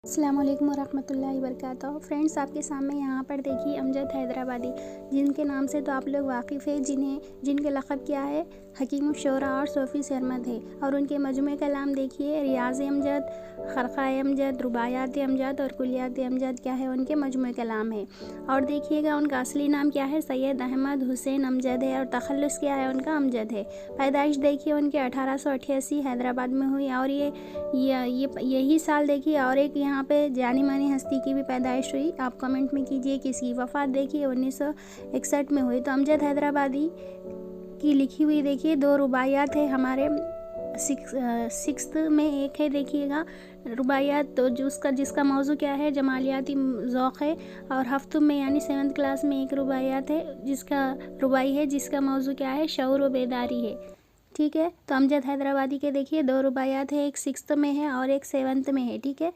अस्सलाम वालेकुम वरहमतुल्लाहि वबरकातुहू। फ्रेंड्स, आपके सामने यहाँ पर देखिए अमजद हैदराबादी, जिनके नाम से तो आप लोग वाकिफ़ है, जिनके लक़ब क्या है हकीमुश्शोरा और सूफ़ी सरमद है। और उनके मजमूए कलाम देखिए रियाज़ अमजद, ख़रक़ाए अमजद, रुबायात अमजद और कुलियात अमजद क्या है उनके मजमूए कलाम है। और देखिएगा उनका असली नाम क्या है, सैयद अहमद हुसैन अमजद है और तख़ल्लुस क्या है उनका अमजद है। पैदाइश देखिए उनके 1888 हैदराबाद में हुई और यही साल देखिए और एक यहाँ पे जानी मानी हस्ती की भी पैदाइश हुई। आप कमेंट में कीजिए किसकी। वफ़ात देखिए 1961 में हुई। तो अमजद हैदराबादी की लिखी हुई देखिए 2 रुबाइयात है हमारे सिक्स्थ में एक है देखिएगा रुबाइयात, तो जिसका मौजू क्या है जमालियाती ज़ौक़ है। और हफ्तुम में यानी 7th क्लास में एक रुबाइयात है जिसका रुबाई है जिसका मौजू क्या है शऊर व बेदारी है। ठीक है, तो अमजद हैदराबादी के देखिए 2 रुबाइयात है, एक 6th में है और एक 7th में है। ठीक है,